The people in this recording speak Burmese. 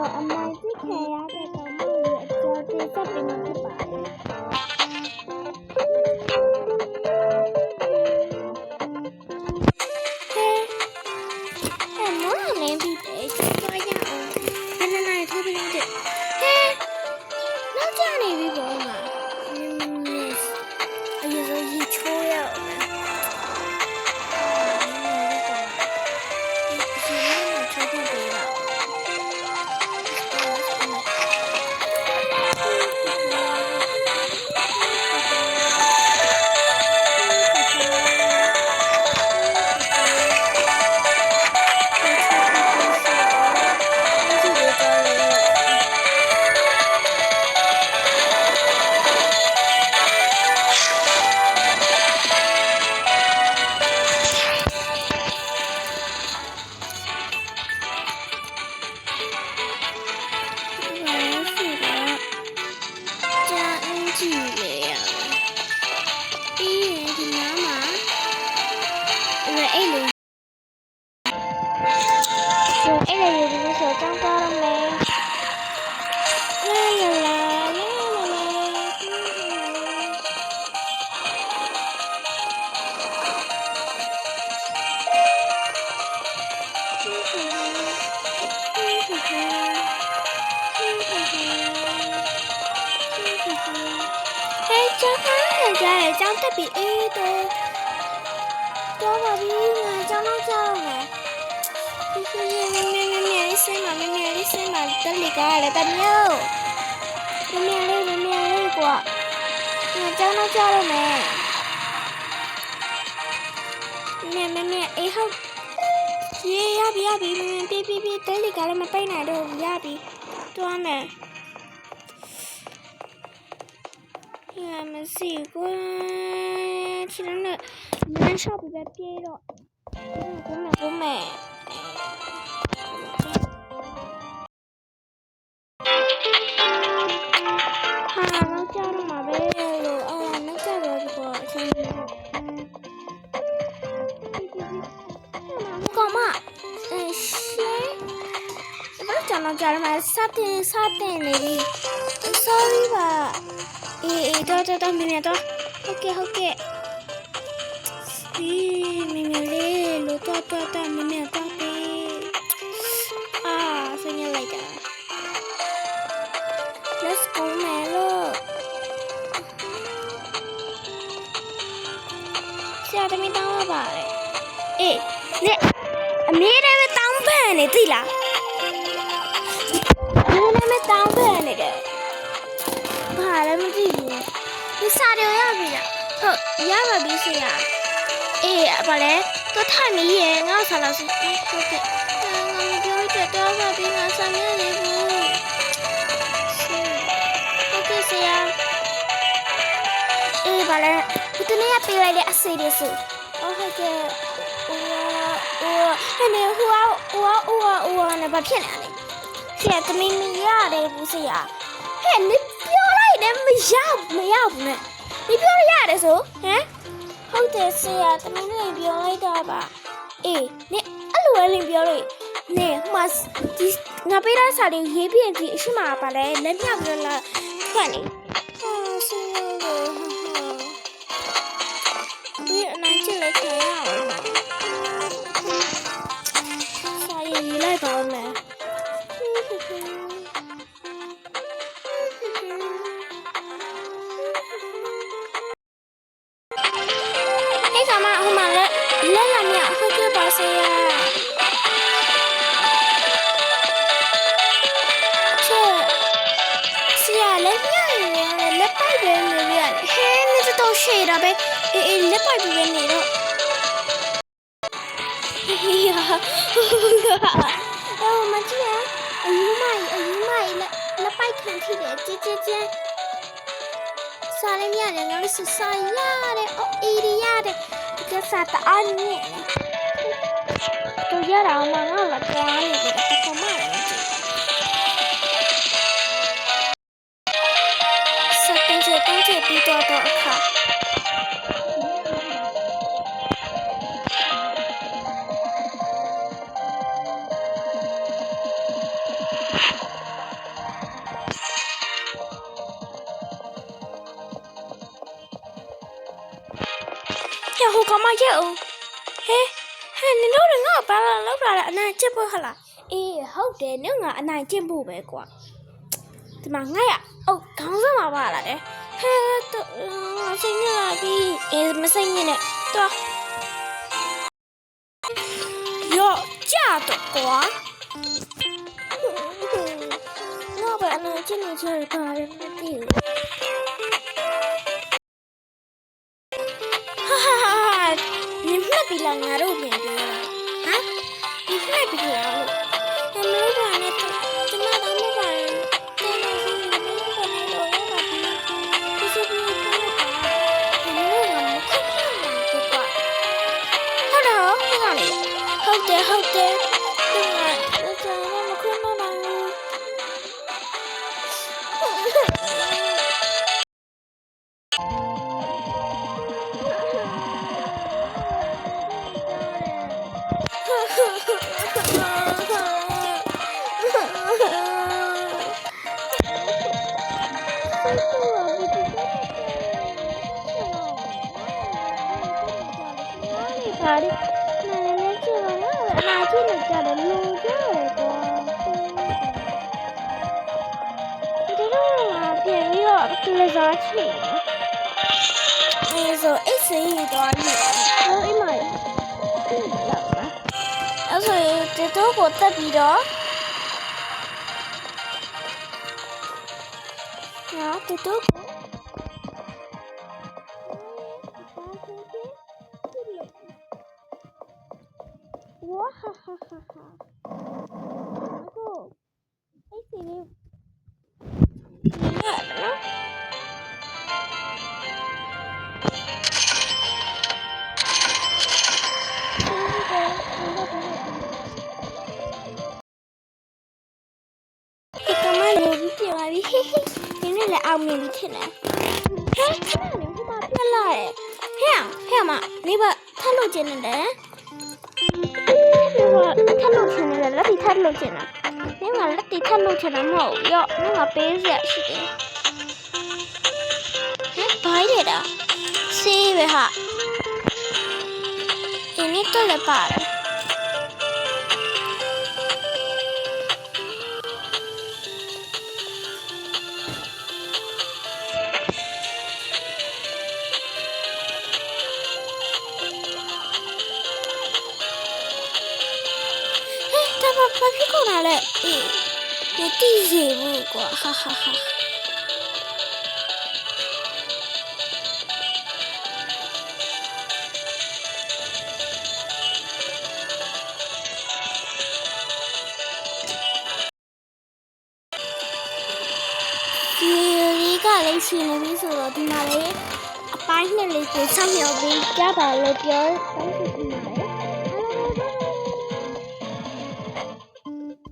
တော့အနိုင်ကျခံရတဲ့ကောင်မလေးအကြောင်းတင်ဆက်ပေးမှာဖြစ်ပါတယ်။မောင်လေးပြီးတယ်ကြွားရအောင်။ဘယ်နိုင်ထိုးပြီးတဲ့။နောက်ကျနေပြီပေါ့မှာ။အရင်ဆုံးရေချိုးရအောင်။ကျောင်းတက်ပြီအေးတော့ပါပြီငါကျောင်းတော့ကြောက်မယ်ဒီဆိုရင်မင်းလေးစမ်းပါတက်လီကားလည်းတမျိုးမင်းလေးကွာငါကျောင်းတော့ကြောက်ရမယ်မင်းအေးဟုတ်ရေရပြီမင်းပြတက်လီကားလည်းမပိတ်နိုင်တော့ရပြီတွားမယ်မရှိကွာချစ်နဲ့မင်းရှော့ပြီးပဲပြေးတော့ဘုမဲဟာနောက်ကြတော့မှာပဲလို့နောက်ကြတော့ဒီပေါ်အချင်းကြီးကောမရှေးဘာကြောင့်ကြားမှာစတင်နေပြီ sorry ပါအေးတော့မင်းတော့ဟုတ်ကဲ့မင်းလေးလို့တော့မင်းတော့ဆင်းရလိုက်တာ let's go မယ်လို့ဆရာတမီးတောင်းရပါတယ်အေးနဲ့အမေလည်းပဲတောင်းပန်နေသိလားအမေလည်းတောင်းပန်နေတယ်ဘာလဲမသိဘူးဒီစာတွေရပြီလားဟုတ်ရပါပြီဆရာအေးဘာလဲတော့ထိုင်မီးရဲ့ငါ့ဆာလို့ဟုတ်ကဲ့ငါမပြောရတော့ပါပြီငါစာမရနေဘူးဟုတ်ကဲ့ဆရာအေးဘာလဲဒီတနေ့ကပေးလိုက်တဲ့အစီတွေဆိုဟုတ်ကဲ့နေဟိုနဲ့ဘာဖြစ်နေလဲဆရာတမီးမရတယ်ဘူးဆရာဟဲ့နစ်ပြောလိုက်တယ်မရောက်ဘူးနဲ့ဒီပြောရတယ်ဆိုဟမ်ဟုတ်တယ်ဆရာတမီးလည်းပြောလိုက်တော့ပါအေးနင်အဲ့လိုလည်းပြောလိုက်နင်ဟိုမှာဒီငါပေးတဲ့စာတွေရေးပြရင်ဒီအရှိမပါလဲလက်ပြပြလာထွက်နေဆရာဒီအနိုင်ချလိုက်ခဲ့ရအောင်စာရေးလိုက်ပါမယ်ရှေ့တော့ပဲအေးလက်ပိုက်ပြီးပဲနေတော့မကြည့်အယူမိုင်လက်ပိုက်ခံထိတယ်ကြည်စားလည်းရတယ်ငါတို့စားရတယ်အေးရတယ်ဒီကစားတအားနေတို့ရတာမှငါ့လာကြားနေတယ်တကမစတဲ့ပြီးတော့အခါ ဟိုကောင်မရက်အောင်ဟဲနင်တို့ငါ့ဘာလာလောက်လာအနိုင်ကျင့်ဖို့ဟလားအေးဟုတ်တယ်နင်ငါအနိုင်ကျင့်ဖို့ပဲကွာဒီမှာငါရအော်ခေါင်းစမှာပါလာတယ်ဟဲစိတ်ညစ်လာပြီအေးမစိတ်ညစ်နဲ့တော့ရောကြတော့ကွာငါပဲအနိုင်ကျင့်နေချင်တာလည်းမသိဘူး你那边了，俺这边的了，啊？你那边了了？俺没办呢，怎么都没办？这个是你们那边的，我那边就是不用看那个，俺们那个没看看嘛，对吧？Hello，你哪里？好的，对啊，我在那没看到呢。ဆိုအိတ်စိတ်သွားနေတော့အိမ်မှာအဲ့ဆိုဒီတော့ကိုတက်ပြီးတော့ညာဒီတော့ဝါဟာဟာဟာကိုအိတ်စိတ်လေးနော်你那来熬面的天嘞？嘿，看到你我妈变了嘞！嘿嘛，你把他录进来嘞？你把他录进来了，那地他录进来，你把那地他录进来冇哟，你把白色是的。白的的，是呗哈？你都来白了。ဘာဖြစ်ကုန်တာလဲအေးမသိစေဘူးကွာဟာဟာဟာဒီလေးကလည်းရှင်နေပြီဆိုတော့ဒီမှာလေအပိုင်းနဲ့လေးကိုစောင့်မျှော်ပြီးကြပါလို့ပြောတောင်းဆိုချင်ပါတယ်